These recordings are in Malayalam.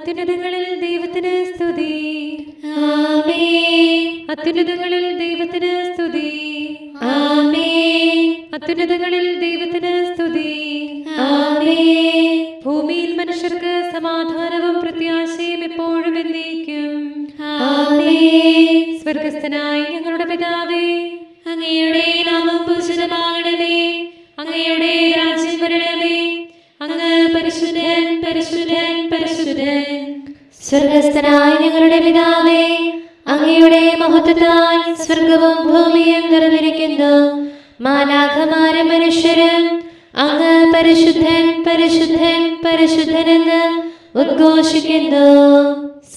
അത്യുന്നതങ്ങളിൽ ദൈവത്തിന് സ്തുതി. ആമേൻ. അത്യുന്നതങ്ങളിൽ ദൈവത്തിന് സ്തുതി. ആമേൻ. അത്യുന്നതങ്ങളിൽ ദൈവത്തിന് സ്തുതി. ആമേൻ. ഭൂമിയിൽ മനുഷ്യർക്ക് സമാധാനവും പ്രത്യാശയും എപ്പോഴും എന്നേക്കും. ആമേൻ. സ്വർഗസ്ഥനായ ഞങ്ങളുടെ പിതാവേ, അങ്ങയുടെ നാമം പൂജിതമാകണമേ. അങ്ങയുടെ രാജ്യം വരണമേ. അങ്ങ് പരിശുദ്ധൻ, പരിശുദ്ധൻ, പരിശുദ്ധൻ. സ്വർഗസ്ഥനായ ഞങ്ങളുടെ പിതാവേ, അങ്ങയുടെ മഹത്വത്താൽ സ്വർഗവും ഭൂമിയും നിറഞ്ഞിരിക്കുന്നു. മാലാഖമാരും മനുഷ്യരും അങ്ങ് പരിശുദ്ധൻ, പരിശുദ്ധൻ, പരിശുദ്ധനെന്ന് ഉദ്ഘോഷിക്കുന്നു.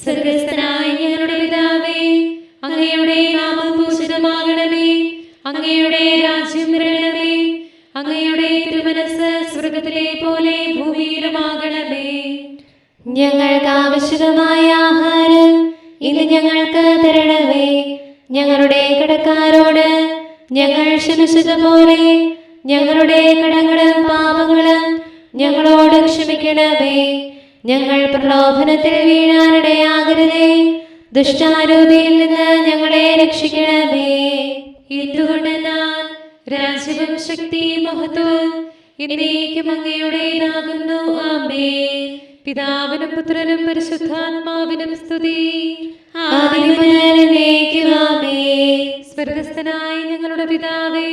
സ്വർഗസ്ഥനായ ഞങ്ങളുടെ പിതാവേ, അങ്ങയുടെ നാമം പൂജിതമാകണമേ. അങ്ങയുടെ രാജ്യം വരണമേ. അങ്ങയുടെ തിരുമനസ്സ് സ്വർഗത്തിലെ പോലെ ഭൂമിയിലുമാകണമേ. ഞങ്ങൾക്ക് ആവശ്യമായ ആഹാരം ഇന്ന് ഞങ്ങൾക്ക് തരണമേ. ഞങ്ങളുടെ കടക്കാരോട് ഞങ്ങൾ ക്ഷമിച്ചതുപോലെ ഞങ്ങളുടെ കടങ്ങളും പാപങ്ങളും ഞങ്ങളോട് ക്ഷമിക്കണമേ. ഞങ്ങൾ പ്രലോഭനത്തിൽ വീഴാനിടയാകരുതേ. ദുഷ്ടാരൂപിയിൽ നിന്ന് ഞങ്ങളെ രക്ഷിക്കണമേ. എന്തുകൊണ്ടെന്നാൽ രാജ്യവും ശക്തിയും മഹത്വവും എന്നേക്കും അങ്ങയുടേതാകുന്നു. ആമേൻ. പിതാവിനും പുത്രനും പരിശുദ്ധാത്മാവിനും സ്തുതി. ആദിയും മുതൽ എന്നേക്കും ആമേൻ. സ്വർഗസ്ഥനായ ഞങ്ങളുടെ പിതാവേ,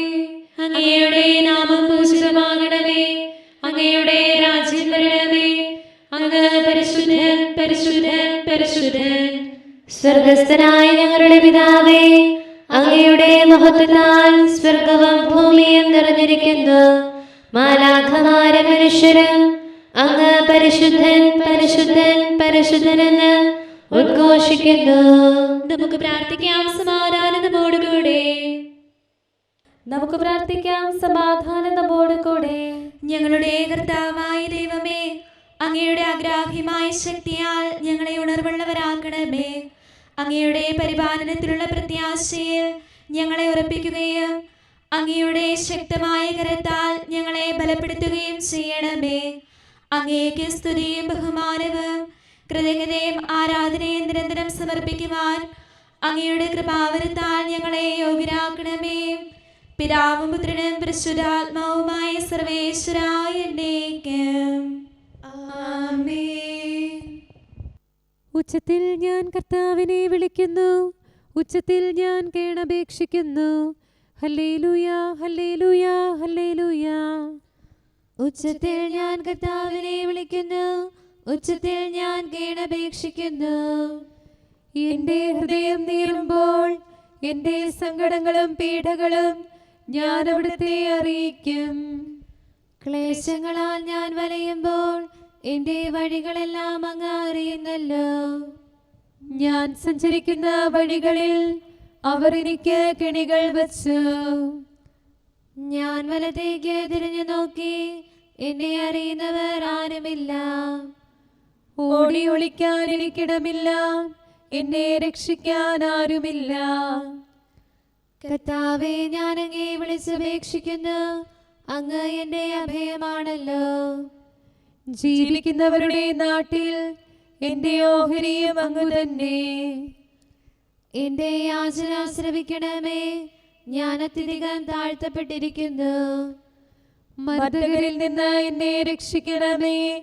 അങ്ങയുടെ നാമം പൂജിതമാകണമേ. അങ്ങയുടെ രാജ്യം വരണമേ. അങ്ങ് പരിശുദ്ധൻ, പരിശുദ്ധൻ, പരിശുദ്ധൻ. സ്വർഗസ്ഥനായ ഞങ്ങളുടെ പിതാവേ, അങ്ങയുടെ മഹത്വത്താൽ സ്വർഗവും ഭൂമിയും നിറഞ്ഞിരിക്കുന്നു. മാലാഖമാരും മനുഷ്യരും അങ്ങ് പരിശുദ്ധൻ, പരിശുദ്ധൻ, പരിശുദ്ധനെന്ന് ഉദ്ഘോഷിക്കുന്നു. നമുക്ക് പ്രാർത്ഥിക്കാം. സമാധാനം നമ്മോടുകൂടെ. നമുക്ക് പ്രാർത്ഥിക്കാം. സമാധാനം നമ്മോട് കൂടെ. ഞങ്ങളുടെ കർത്താവായ ദൈവമേ, അങ്ങയുടെ അഗ്രാഹ്യമായ ശക്തിയാൽ ഞങ്ങളെ ഉണർവുള്ളവരാക്കണമേ. അങ്ങയുടെ പരിപാലനത്തിലുള്ള പ്രത്യാശയിൽ ഞങ്ങളെ ഉറപ്പിക്കുകയും അങ്ങയുടെ ശക്തമായ കരത്താൽ ഞങ്ങളെ ബലപ്പെടുത്തുകയും ചെയ്യണമേ. അങ്ങേക്ക് സ്തുതിയും ബഹുമാനവും കൃതജ്ഞതയും ആരാധനയും നിരന്തരം സമർപ്പിക്കുവാൻ അങ്ങയുടെ കൃപാവരത്താൽ ഞങ്ങളെ യോഗ്യരാക്കണമേ. പിതാവും പുത്രനും പരിശുദ്ധാത്മാവുമായ സർവേശ്വരായ എന്നേക്കും. ആമേൻ. ഉച്ചത്തിൽ ഞാൻ കർത്താവിനെ വിളിക്കുന്നു, ഉച്ചത്തിൽ ഞാൻ കേണപേക്ഷിക്കുന്നു. Hallelujah, hallelujah, hallelujah. ഉച്ചത്തിൽ ഞാൻ കർത്താവിനെ വിളിക്കുന്നു, ഉച്ചത്തിൽ ഞാൻ കേണപേക്ഷിക്കുന്നു. എന്റെ ഹൃദയം നീറുമ്പോൾ, എന്റെ സങ്കടങ്ങളും പീഡകളും ഞാൻ അവിടുത്തെ അറിയിക്കും. ക്ലേശങ്ങളാൽ ഞാൻ വലയുമ്പോൾ എന്റെ വഴികളെല്ലാം അങ്ങ് അറിയുന്നല്ലോ. ഞാൻ സഞ്ചരിക്കുന്ന വഴികളിൽ അവർ എനിക്ക് കെണികൾ വച്ചു. ഞാൻ വലത്തേക്ക് തിരിഞ്ഞു നോക്കി, എന്നെ അറിയുന്നവർ ആരുമില്ല. ഓടി ഒളിക്കാൻ എനിക്കിടമില്ല, എന്നെ രക്ഷിക്കാൻ ആരുമില്ല. കർത്താവേ, ഞാൻ അങ്ങേ വിളിച്ചപേക്ഷിക്കുന്നു, അങ്ങ് എന്റെ അഭയമാണല്ലോ. ജീവിക്കുന്നവരുടെ നാട്ടിൽ എന്റെ ഓഹരിയും അങ്ങ് തന്നെ. എന്റെ യാചന ശ്രവിക്കണമേ. ഞാൻ അത്യധികം താഴ്ത്തപ്പെട്ടിരിക്കുന്നു. മർദ്ദകരിൽ നിന്ന് എന്നെ രക്ഷിക്കണമേ,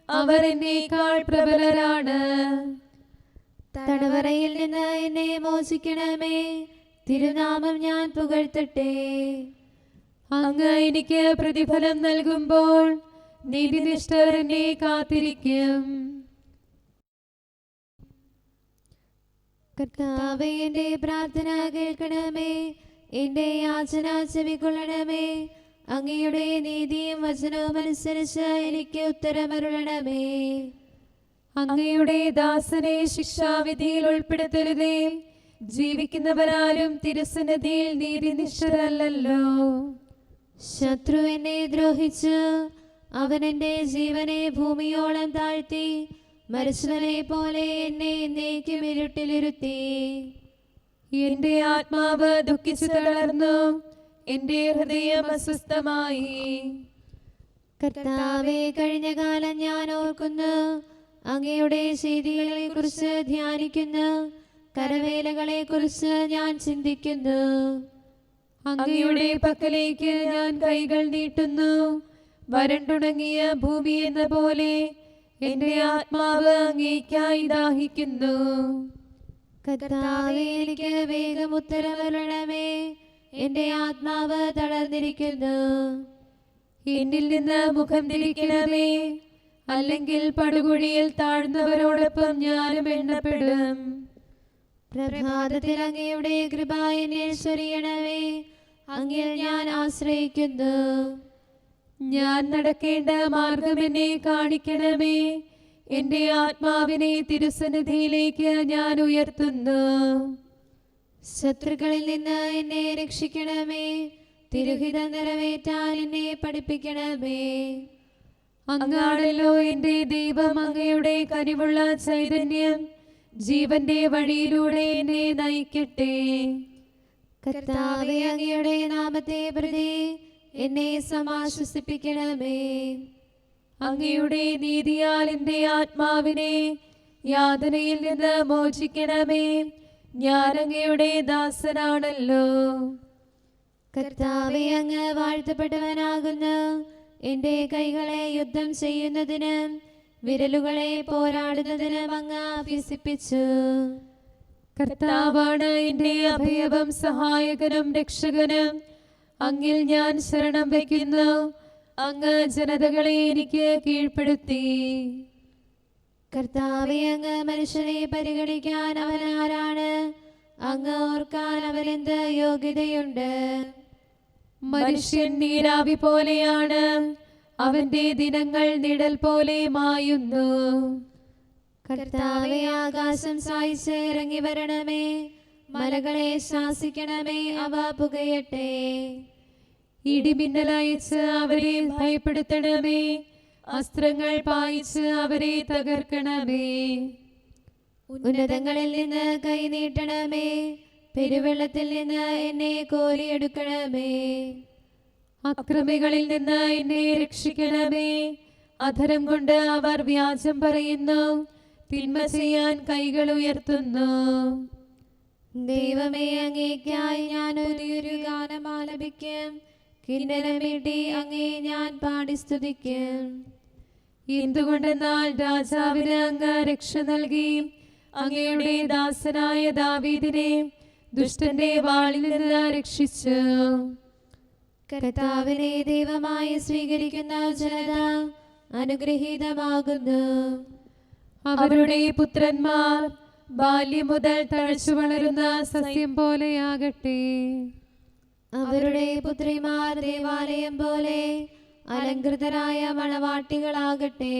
അവർ എന്നേക്കാൾ പ്രബലരാണ്. തടവറയിൽ നിന്ന് എന്നെ മോചിക്കണമേ. തിരുനാമം ഞാൻ പുകഴ്ത്തട്ടെ. അങ്ങ് എനിക്ക് പ്രതിഫലം നൽകുമ്പോൾ നീതിനിഷ്ഠർ എന്നെ കാത്തിരിക്കും. കർത്താവേ, എന്റെ പ്രാർത്ഥന കേൾക്കണമേ. എന്റെ യാചന ചെവിക്കൊള്ളണമേ. അങ്ങയുടെ നീതിയും വചനവും അനുസരിച്ച് എനിക്ക് ഉത്തരമരുളണമേ. അങ്ങയുടെ ദാസനെ ശിക്ഷാവിധിയിൽ ഉൾപ്പെടുത്തരുതേ. ജീവിക്കുന്നവരാരും തിരുസന്നിധിയിൽ നീതിനിഷ്ഠരല്ലല്ലോ. ശത്രു എന്നെ ദ്രോഹിച്ചു. അവൻ എന്റെ ജീവനെ ഭൂമിയോളം താഴ്ത്തി. മരിച്ചവനെ പോലെ എന്നെ എന്നേക്കും ഇരുട്ടിലിരുത്തി. എന്റെ ആത്മാവ് ദുഃഖിച്ചു തളർന്നു, എന്റെ ഹൃദയം അസ്വസ്ഥമായി. കർത്താവേ, കഴിഞ്ഞ കാലം ഞാൻ ഓർക്കുന്നു. അങ്ങയുടെ ചെയ്തികളെ കുറിച്ച് ധ്യാനിക്കുന്നു. കരവേലകളെ കുറിച്ച് ഞാൻ ചിന്തിക്കുന്നു. അങ്ങയുടെ പക്കലേക്ക് ഞാൻ കൈകൾ നീട്ടുന്നു. വരണ്ടുണങ്ങിയ ഭൂമി എന്ന പോലെ എന്റെ ആത്മാവ് അങ്ങേയ്ക്കായി ദാഹിക്കുന്നു. കർത്താവേ, എനിക്ക് വേഗം ഉത്തരമരുളണമേ. എന്റെ ആത്മാവ് തളർന്നിരിക്കുന്നു. എന്നിൽ നിന്ന് മുഖം തിരിക്കണമേ, അല്ലെങ്കിൽ പടുകുഴിയിൽ താഴ്ന്നവരോടൊപ്പം ഞാനും എണ്ണപ്പെടും. പ്രഭാതത്തിൽ അങ്ങയുടെ കൃപ എന്നെ ചൊരിയണമേ. അങ്ങിൽ ഞാൻ ആശ്രയിക്കുന്നു. ഞാൻ നടക്കേണ്ട മാർഗം എന്നെ കാണിക്കണമേ. എന്റെ ആത്മാവിനെ തിരുസന്നിധിയിലേക്ക് ഞാൻ ഉയർത്തുന്നു. ശത്രുക്കളിൽ നിന്ന് എന്നെ രക്ഷിക്കണമേ. തിരുഹിതം നിറവേറ്റാൻ എന്നെ പഠിപ്പിക്കണമേ. അങ്ങാണല്ലോ എന്റെ ദൈവം. അങ്ങയുടെ കനിവുള്ള ചൈതന്യം ജീവന്റെ വഴിയിലൂടെ എന്നെ നയിക്കട്ടെ. കർത്താവേ, അങ്ങയുടെ നാമത്തെ പ്രതി എന്നെ സമാശ്വസിപ്പിക്കണമേ. അങ്ങയുടെ നീതിയാൽ എന്റെ ആത്മാവിനെ യാതനയിൽ നിന്ന് മോചിക്കണമേ. ഞാൻ അങ്ങയുടെ ദാസനാണല്ലോ. കർത്താവേ, അങ്ങ് വാഴ്ത്തപ്പെട്ടവനാകുന്നു. എന്റെ കൈകളെ യുദ്ധം ചെയ്യുന്നതിനും വിരലുകളെ പോരാടുന്നതിനും അങ്ങ് അഭ്യസിപ്പിച്ചു. കർത്താവാണ് എന്റെ അഭയവും സഹായകനും രക്ഷകനും. അങ്ങിൽ ഞാൻ ശരണം വയ്ക്കുന്നു. അങ്ങ് ജനതകളെ എനിക്ക് കീഴ്പ്പെടുത്തി. കർത്താവേ, അങ്ങ് മനുഷ്യനെ പരിഗണിക്കാൻ അവനാരാണ്? അങ്ങ് ഓർക്കാൻ അവനെന്ത് യോഗ്യതയുണ്ട്? മനുഷ്യൻ നീരാവി പോലെയാണ്. അവന്റെ ദിനങ്ങൾ നിഴൽ പോലെ മായുന്നു. കർത്താവേ, ആകാശം സായിച്ച് ഇറങ്ങി വരണമേ. മലകളെ ശാസിക്കണമേ, അവ പുകയട്ടെ. ഇടിമിന്നലയച്ച് അവരെ ഭയപ്പെടുത്തണമേ. അസ്ത്രങ്ങൾ പായിച്ച് അവരെ തകർക്കണമേ. ഉന്നതങ്ങളിൽ നിന്ന് കൈ നീട്ടണമേ. പെരുവെള്ളത്തിൽ നിന്ന് എന്നെ കോരിയെടുക്കണമേ. അക്രമികളിൽ നിന്ന് എന്നെ രക്ഷിക്കണമേ. അധരം കൊണ്ട് അവർ വ്യാജം പറയുന്നു. തിന്മ ചെയ്യാൻ കൈകൾ ഉയർത്തുന്നു. ദൈവമേ, അങ്ങേയ്ക്കായി ഞാൻ പുതിയൊരു ഗാനം ആലപിക്കും. കിന്നരമീട്ടി അങ്ങേ ഞാൻ പാടി സ്തുതിക്കും. എന്തുകൊണ്ടെന്നാൽ രാജാവിന് അങ്ങ് രക്ഷ നൽകി. അങ്ങയുടെ ദാസനായ ദാവീദിനെ ദുഷ്ടന്റെ വാളിൽ നിന്ന് രക്ഷിച്ചു. കർത്താവിനെ ദൈവമായി സ്വീകരിക്കുന്ന ജനത അനുഗ്രഹീതമാകുന്നു. അവരുടെ പുത്രന്മാർ ബാല്യം മുതൽ തഴച്ചു വളരുന്ന സസ്യം പോലെയാകട്ടെ. അവരുടെ പുത്രിമാർ ദേവാലയം പോലെ അലങ്കൃതരായ മണവാട്ടികളാകട്ടെ.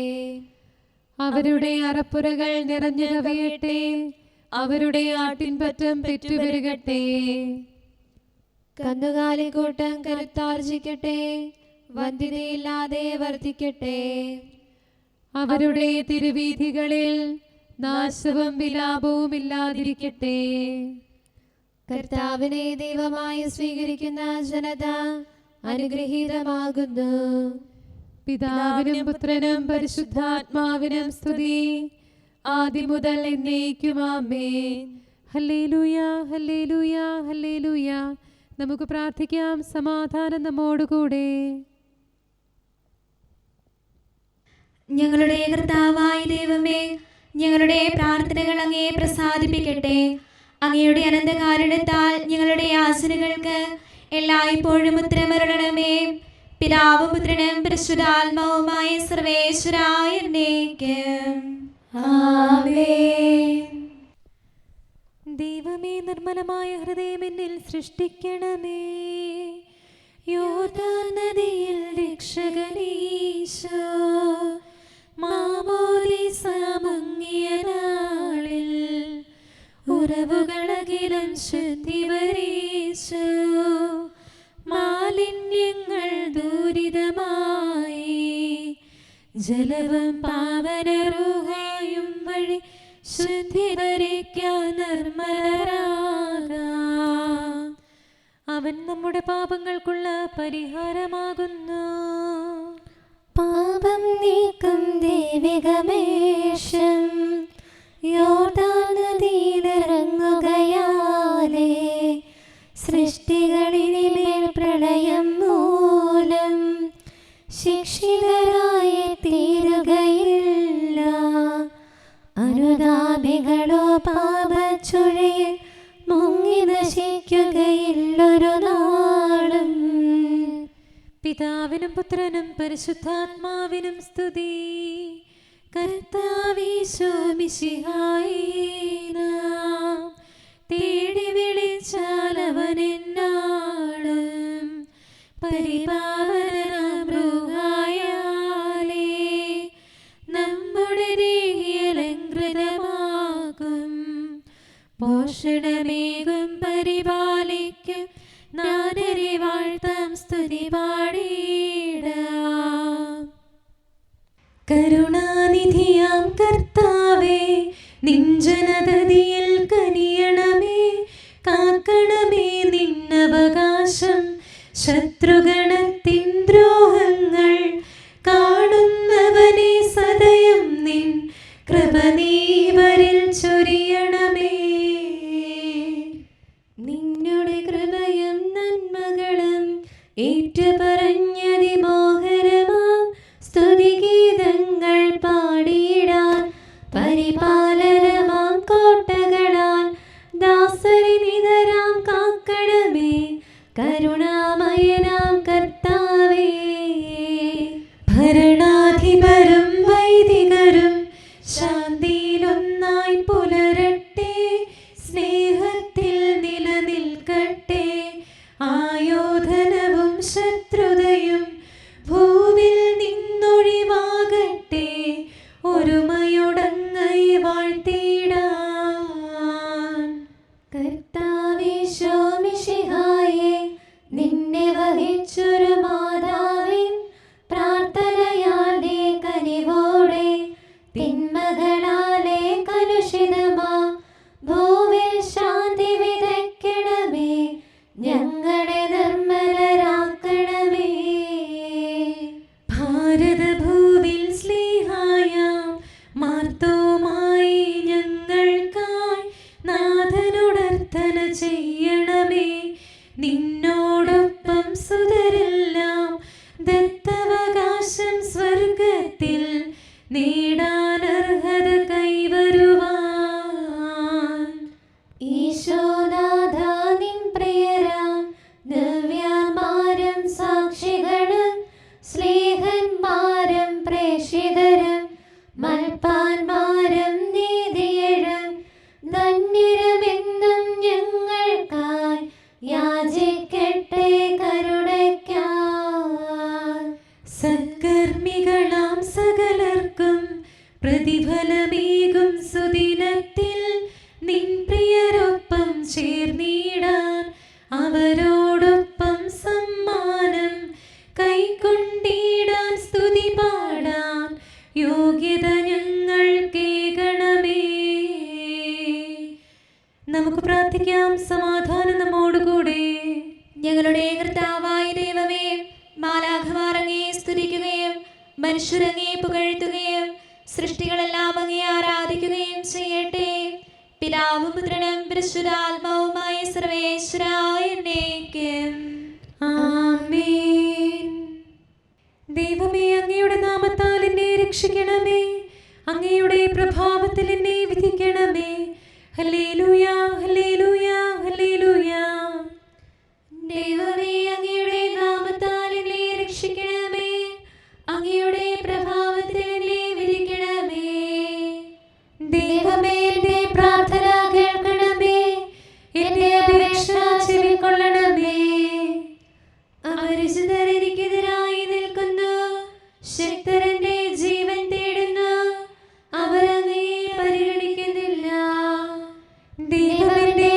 അവരുടെ അറപ്പുരകൾ നിറഞ്ഞു കവിയട്ടെ. അവരുടെ ആട്ടിൻപറ്റം പെറ്റുപെരുകട്ടെ. കന്നുകാലിക്കൂട്ടം കരുത്താർജിക്കട്ടെ. വന്ധ്യതയില്ലാതെ വർദ്ധിക്കട്ടെ. അവരുടെ തിരുവീഥികളിൽ നാശവും വിലാപവും ഇല്ലാതിരിക്കട്ടെ. കർത്താവിനെ ദൈവമായി സ്വീകരിക്കുന്ന ജനത അനുഗ്രഹീതമാകുന്നു. പിതാവിനും പുത്രനും പരിശുദ്ധാത്മാവിനും സ്തുതി, ആദ്യം മുതൽ എന്നേക്കും ആമേൻ. Hallelujah, hallelujah, hallelujah. നമുക്ക് പ്രാർത്ഥിക്കാം. സമാധാനം നമ്മോടുകൂടെ. ഞങ്ങളുടെ കർത്താവായ ദൈവമേ, ഞങ്ങളുടെ പ്രാർത്ഥനകൾ അങ്ങേ പ്രസാദിപ്പിക്കട്ടെ. അങ്ങയുടെ അനന്തകാരുണ്യത്താൽ ഞങ്ങളുടെ യാചനകൾക്ക് എല്ലായ്പ്പോഴും ഉത്തരമരുളണമേ. പിതാവും പുത്രനും പരിശുദ്ധാത്മാവുമായ സർവേശ്വരായ എന്നേക്കും ആമേൻ. ദൈവമേ, നിർമ്മലമായ ഹൃദയം എന്നിൽ സൃഷ്ടിക്കണമേ. യോർദാൻ നദിയിൽ രക്ഷകനീശോ മാമോദീസ മുങ്ങിയ നാളിൽ ഉറവുകളകിലും ശുദ്ധി വരീശോ. മാലിന്യങ്ങൾ ദൂരിതമായി ജലവും പാവനറുഹായും വഴി ശുദ്ധി വരയ്ക്കാൻ നിർമ്മലരാകാം. അവൻ നമ്മുടെ പാപങ്ങൾക്കുള്ള പരിഹാരമാകുന്നു. പാപം നീക്കും ദൈവികമേശ അനുഗാമികളോ പാപച്ചുഴയിൽ മുങ്ങി നശിക്കുകയില്ലൊരു നാളും. പിതാവിനും പുത്രനും പരിശുദ്ധാത്മാവിനും സ്തുതി. കർത്താവീശോ മിശിഹായേ നാം തേടി വിളിച്ചാൽ അവൻ എന്നാളും പരിപാവനാം മൃഗായാലേ നമ്മുടെ ദേഹിയലങ്കൃതമാകും. പോഷണമേകും പരിപാലിക്കും നാദരെ വാഴ്ത്താം സ്തുതി പാടിടാം. കരുണാനിധിയാം കർത്താവേ, നിൻ ജനതതിയിൽ കനിയണമേ. കാക്കണമേ നിന്നവകാശം, ശത്രുഗണത്തിൻ ദ്രോഹങ്ങൾ കാണുന്നവനെ സദയം നിൻ കൃപ നീവരിൽ ചൊരിയണമേ. നിന്നുടെ കൃപയും നന്മകളും ഏറ്റുപറഞ്ഞതിമോഹരമാം സ്തുതിഗീതങ്ങൾ പാടിയിടാൻ പരിപാലനമാം കോട്ടകളാൽ ദാസരെ നിതരാം കാക്കണമേ. കരുണാമയനാം കർത്താവേ, ഭരണാധിപരും വൈദികരും ശാന്തിയിലൊന്നായി പുലരട്ടെ. സ്നേഹത്തിൽ നിലനിൽക്കട്ടെ. ആയോധനവും ശത്രുതയും ഭൂവിൽ നിന്നൊഴിവാകട്ടെ. ഒരുമയോടങ്ങൈ വാഴ്ത്തിടാൻ. കർത്താവീശോ മിശിഹായേ, നിന്നെ വഹിച്ചൊരു മാതാവിൻ പ്രാർത്ഥനയാലെ കനിവോടെ തിന്മകളാലെ കലുഷിതമാ ഭൂവിൽ ശാന്തി വിതയ്ക്കണമേ. ഞങ്ങളെ നിർമ്മലരാക്കണമേ. ഭാരതഭൂവിൽ സ്ലീഹായാം മാർത്തോമായി ഞങ്ങൾക്കായി നാഥനോടർത്ഥന ചെയ്യണമേ. നിന്നോടൊപ്പം സുതരെല്ലാം ദത്തവകാശം സ്വർഗത്തിൽ നേടാനർഹത കൈവരുവാൻ. ഈശോനാഥ നിൻ പ്രിയരാം ദിവ്യന്മാരും സാക്ഷികളും സ്നേഹന്മാരും പ്രേക്ഷിതരും മൽപ്പാന്മാരും നീതിയരും ധന്യരുമെന്നും ഞങ്ങൾക്കായി യാചിക്കട്ടെ കരുണയ്ക്കായി. സത്കർമ്മികളാം സകലർക്കും പ്രതിഫലമേകും സുദിനത്തിൽ നിൻ പ്രിയരൊപ്പം ചേർന്നിടാൻ അവരോടൊപ്പം സമ്മാനം കൈക്കൊണ്ടിടാൻ സ്തുതി പാടാൻ യോഗ്യത ഞങ്ങൾ കേൾക്കണമേ. നമുക്ക് പ്രാർത്ഥിക്കാം. സമാധാനം നമ്മോടുകൂടെ. ഞങ്ങളുടെ കർത്താവായ ദൈവമേ, മാലാഖമാർ അങ്ങയെ സ്തുതിക്കുകയും മനുഷ്യരങ്ങയെ പുകഴ്ത്തുകയും സൃഷ്ടികളെല്ലാം അങ്ങയെ ആരാധിക്കുകയും ചെയ്യട്ടെ. പിതാവും പുത്രനും പരിശുദ്ധാത്മാവുമായ സർവേശ്വരായ എന്നേക്കും ആമേൻ. ദൈവമേ, അങ്ങയുടെ നാമത്താൽ എന്നെ രക്ഷിക്കണമേ. അങ്ങയുടെ പ്രഭാവത്തിൽ എന്നെ വിധിക്കണമേ. Hallelujah, hallelujah, hallelujah. ദൈവമേ, അങ്ങയുടെ നാമത്താൽ എന്നെ രക്ഷിക്കണമേ. അങ്ങയുടെ പ്രഭാവത്തിൽ എന്നെ വിധിക്കണമേ. ദൈവമേ, എന്റെ പ്രാർത്ഥന കേൾക്കണമേ. എന്റെ അപേക്ഷ ചെവിക്കൊള്ളണമേ. അപരിചിതർ എനിക്കെതിരായി നിൽക്കുന്നു. ശക്തരന്റെ ജീവൻ തേടുന്നു. അവർ അങ്ങയെ പരിഗണിക്കുന്നില്ല. ദൈവമേ,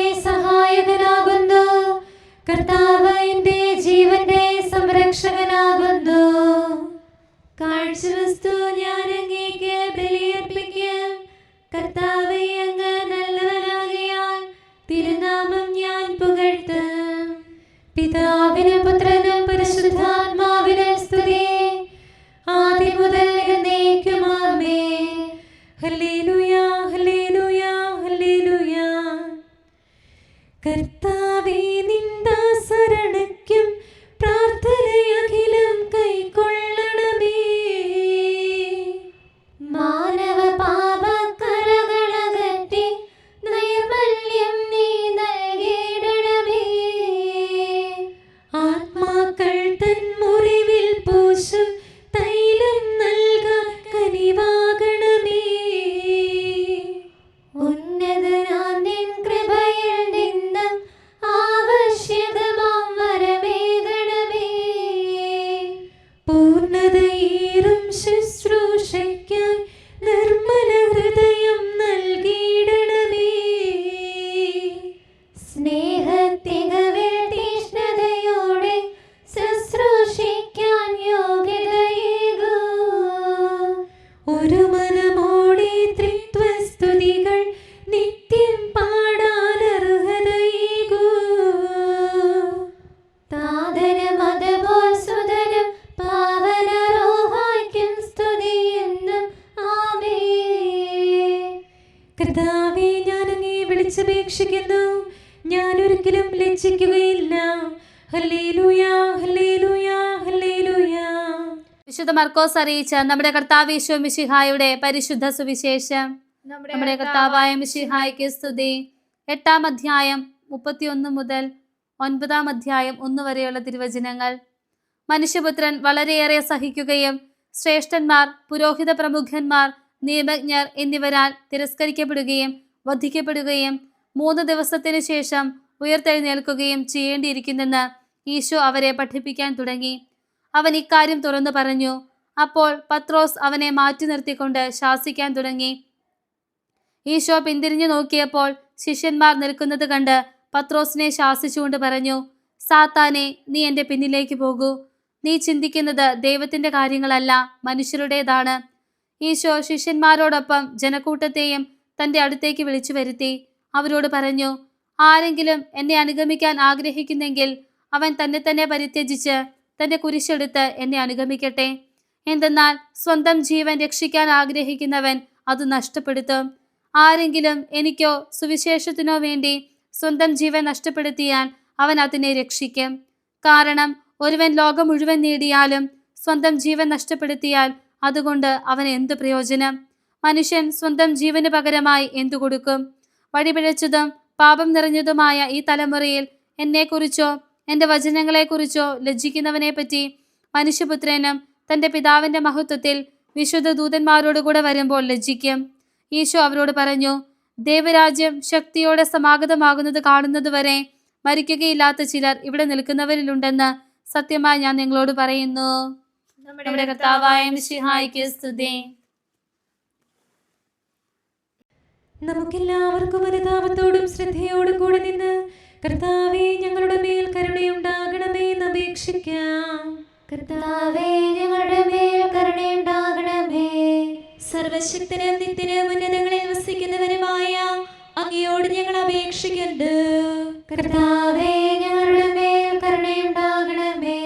ഒരു മനമോടെ ത്രിത്വസ്തുതികൾ നിത്യം പാടാനർഹതയേകൂ. താതനും അതുപോൽ സുതനും പാവനറൂഹായ്ക്കും സ്തുതിയെന്നും ആമേൻ. കർത്താവേ, ഞാൻ അങ്ങേ വിളിച്ചപേക്ഷിക്കുന്നു, ഞാൻ ഒരിക്കലും ലജ്ജിക്കുകയില്ല. Hallelujah, hallelujah, hallelujah. വിശുദ്ധ മർക്കോസ് അറിയിച്ച നമ്മുടെ കർത്താവ് യേശു മിശിഹായുടെ പരിശുദ്ധ സുവിശേഷം. നമ്മുടെ കർത്താവായ മിശിഹായ്ക്ക് സ്തുതി. 8-ാം അധ്യായം 31 മുതൽ 9-ാം അധ്യായം 1 വരെയുള്ള തിരുവചനങ്ങൾ. മനുഷ്യപുത്രൻ വളരെയേറെ സഹിക്കുകയും ശ്രേഷ്ഠന്മാർ, പുരോഹിത പ്രമുഖന്മാർ, നിയമജ്ഞർ എന്നിവരാൽ തിരസ്കരിക്കപ്പെടുകയും വധിക്കപ്പെടുകയും 3 ദിവസത്തിനു ശേഷം ഉയർത്തെഴുന്നേൽക്കുകയും ചെയ്യേണ്ടിയിരിക്കുന്നെന്ന് ഈശോ അവരെ പഠിപ്പിക്കാൻ തുടങ്ങി. അവൻ ഇക്കാര്യം തുറന്നു പറഞ്ഞു. അപ്പോൾ പത്രോസ് അവനെ മാറ്റി നിർത്തിക്കൊണ്ട് ശാസിക്കാൻ തുടങ്ങി. ഈശോ പിന്തിരിഞ്ഞു നോക്കിയപ്പോൾ ശിഷ്യന്മാർ നിൽക്കുന്നത് കണ്ട് പത്രോസിനെ ശാസിച്ചുകൊണ്ട് പറഞ്ഞു, സാത്താനെ, നീ എൻ്റെ പിന്നിലേക്ക് പോകൂ. നീ ചിന്തിക്കുന്നത് ദൈവത്തിൻ്റെ കാര്യങ്ങളല്ല, മനുഷ്യരുടേതാണ്. ഈശോ ശിഷ്യന്മാരോടൊപ്പം ജനക്കൂട്ടത്തെയും തൻ്റെ അടുത്തേക്ക് വിളിച്ചു വരുത്തി. അവരോട് പറഞ്ഞു, ആരെങ്കിലും എന്നെ അനുഗമിക്കാൻ ആഗ്രഹിക്കുന്നെങ്കിൽ അവൻ തന്നെ തന്നെ പരിത്യജിച്ച് തൻ്റെ കുരിശെടുത്ത് എന്നെ അനുഗമിക്കട്ടെ. എന്തെന്നാൽ സ്വന്തം ജീവൻ രക്ഷിക്കാൻ ആഗ്രഹിക്കുന്നവൻ അത് നഷ്ടപ്പെടുത്തും. ആരെങ്കിലും എനിക്കോ സുവിശേഷത്തിനോ വേണ്ടി സ്വന്തം ജീവൻ നഷ്ടപ്പെടുത്തിയാൽ അവൻ അതിനെ രക്ഷിക്കും. കാരണം ഒരുവൻ ലോകം മുഴുവൻ നേടിയാലും സ്വന്തം ജീവൻ നഷ്ടപ്പെടുത്തിയാൽ അതുകൊണ്ട് അവന് എന്ത് പ്രയോജനം? മനുഷ്യൻ സ്വന്തം ജീവന് പകരമായി എന്തു കൊടുക്കും? വഴിപിഴച്ചതും പാപം നിറഞ്ഞതുമായ ഈ തലമുറയിൽ എന്നെക്കുറിച്ചോ എൻ്റെ വചനങ്ങളെക്കുറിച്ചോ ലജ്ജിക്കുന്നവനെ പറ്റി മനുഷ്യപുത്രനും തൻ്റെ പിതാവിൻ്റെ മഹത്വത്തിൽ വിശുദ്ധ ദൂതന്മാരോടുകൂടെ വരുമ്പോൾ ലജ്ജിക്കും. ഈശോ അവരോട് പറഞ്ഞു, ദൈവരാജ്യം ശക്തിയോടെ സമാഗതമാകുന്നത് കാണുന്നതുവരെ മരിക്കുകയില്ലാത്ത ചിലർ ഇവിടെ നിൽക്കുന്നവരിലുണ്ടെന്ന് സത്യമായി ഞാൻ നിങ്ങളോട് പറയുന്നു. നമ്മുടെ കർത്താവായ മിശിഹായ്ക്ക് സ്തുതി. നമുക്കെല്ലാവർക്കും അനുതാപത്തോടും ശ്രദ്ധയോടും കൂടെ നിന്ന് കർത്താവേ, ഞങ്ങളുടെ മേൽ കരുണയുണ്ടാകണമേ എന്ന് അപേക്ഷിക്കാം. കർത്താവേ, ഞങ്ങളുടെ മേൽ കരുണയുണ്ടാകണമേ. സർവശക്തനും നിത്യനും ഉന്നതങ്ങളിൽ വസിക്കുന്നവനുമായ അങ്ങയോട് ഞങ്ങൾ അപേക്ഷിക്കുന്നു. കർത്താവേ, ഞങ്ങളുടെ മേൽ കരുണയുണ്ടാകണമേ.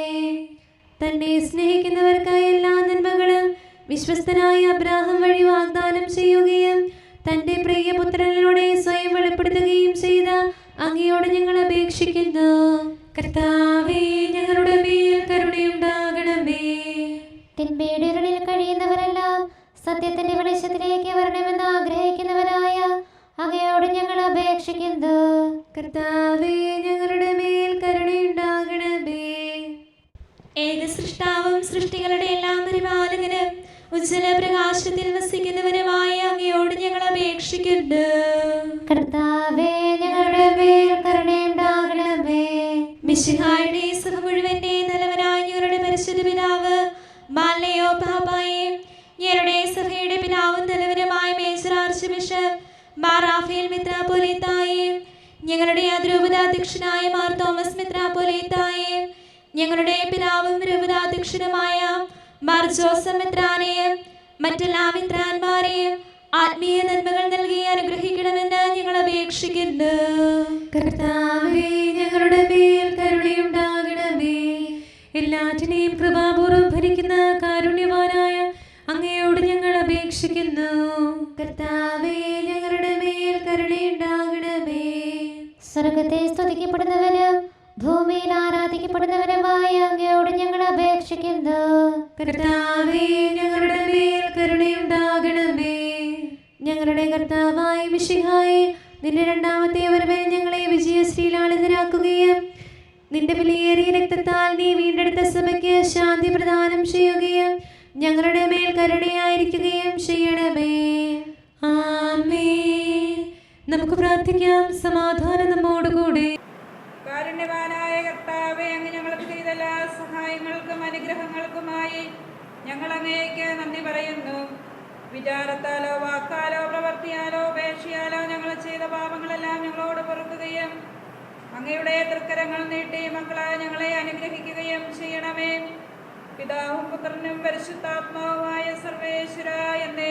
തന്നെ സ്നേഹിക്കുന്നവർക്കായി എല്ലാ നന്മകളും വിശ്വസ്തനായ അബ്രാഹാം വഴി വാഗ്ദാനം ചെയ്യുകയും തന്റെ പ്രിയപുത്രനിലൂടെ സ്വയം വെളിപ്പെടുത്തുകയും ചെയ്ത അങ്ങയോട് ഞങ്ങൾ അപേക്ഷിക്കുന്നു. കർത്താവേ, ഞങ്ങളുടെ മേൽ കരുണയുണ്ടാകണമേ. തിന്മയുടെ ഇരുളിൽ കഴിയുന്നവരെല്ലാം സത്യത്തിന്റെ വെളിച്ചത്തിലേക്ക് വരണമെന്ന് ആഗ്രഹിക്കുന്നവരായ അങ്ങയോട് ഞങ്ങൾ അപേക്ഷിക്കുന്നു. കർത്താവേ, ഞങ്ങളുടെ മേൽ കരുണയുണ്ടാകണമേ. ഏക സൃഷ്ടാവും സൃഷ്ടികളുടെ എല്ലാം പരിപാലകനും ഉജ്ജ്വല പ്രകാശത്തിൽ വസിക്കുന്നവനുമായ അങ്ങയോട് ഞങ്ങൾ അപേക്ഷിക്കുന്നു. കർത്താവേ, ഞങ്ങളുടെ മേൽ കരുണയുണ്ടാകണമേ. മിശിഹായുടെ സഭ മുഴുവന്റെ നല്ലവനായ ഞങ്ങളുടെ പരിശുദ്ധ പിതാവ് മാലയോ പാപ്പായെ, ഞങ്ങളുടെ സഭയുടെ പിതാവും നല്ലവനുമായ major archbishop Mar Raphael മെത്രാപ്പൊലീത്തായെ, ഞങ്ങളുടെ അതിരൂപതാധ്യക്ഷനായ മാർ തോമസ് മെത്രാപ്പൊലീത്തായെ, ഞങ്ങളുടെ പിതാവും രൂപതാധ്യക്ഷനുമായ മാർ ജോസഫ് മെത്രാനെയും മറ്റെല്ലാ മെത്രാന്മാരെയും ആത്മീയ നന്മകൾ നൽകി അനുഗ്രഹിക്കണമെന്ന് ഞങ്ങൾ അപേക്ഷിക്കുന്നു. കർത്താവേ, ഞങ്ങളുടെ മേൽ കരുണയുണ്ടാകണമേ. എല്ലാറ്റിനെയും കൃപാപൂർവ്വം ഭരിക്കുന്ന കാരുണ്യവാനായ അങ്ങയോട് ഞങ്ങൾ അപേക്ഷിക്കുന്നു. കർത്താവേ, ഞങ്ങളുടെ മേൽ കരുണയുണ്ടാകണമേ. സ്വർഗത്തെ സ്തുതിക്കപ്പെടുന്നവനും ഭൂമിയിൽ ആരാധിക്കപ്പെടുന്നവനുമായ അങ്ങയോട് ഞങ്ങൾ അപേക്ഷിക്കുന്നു. കർത്താവേ, ഞങ്ങളുടെ മേൽ കരുണയുണ്ടാകണമേ. ഞങ്ങളുടെ കർത്താവായ മിശിഹായേ, നിന്റെ രണ്ടാമത്തെ വരവിൽ ഞങ്ങളെ വിജയശ്രീലാളിതരാക്കുകയും നിന്റെ വിലയേറിയ രക്തത്താൽ നീ വീണ്ടെടുത്ത സഭയ്ക്ക് ശാന്തി പ്രദാനം ചെയ്യുകയും ഞങ്ങളുടെ മേൽ കരുണയായിരിക്കുകയും ചെയ്യണമേ. ആമേൻ. നമുക്ക് പ്രാർത്ഥിക്കാം. സമാധാനം നമ്മോടുകൂടെ. കാരുണ്യവാനായ കർത്താവേ, അങ്ങ് ഞങ്ങൾക്ക് ചെയ്ത എല്ലാ സഹായങ്ങൾക്കും അനുഗ്രഹങ്ങൾക്കുമായി ഞങ്ങൾ അങ്ങേക്ക് നന്ദി പറയുന്നു. വിചാരത്താലോ വാക്കാലോ പ്രവർത്തിയാലോ ഉപേക്ഷയാലോ ഞങ്ങൾ ചെയ്ത പാപങ്ങളെല്ലാം ഞങ്ങളോട് പൊറുക്കുകയും അങ്ങയുടെ തൃക്കരങ്ങൾ നീട്ടി മക്കളായ ഞങ്ങളെ അനുഗ്രഹിക്കുകയും ചെയ്യണമേ. പിതാവും പുത്രനും പരിശുദ്ധാത്മാവുമായ സർവേശ്വര എന്നേ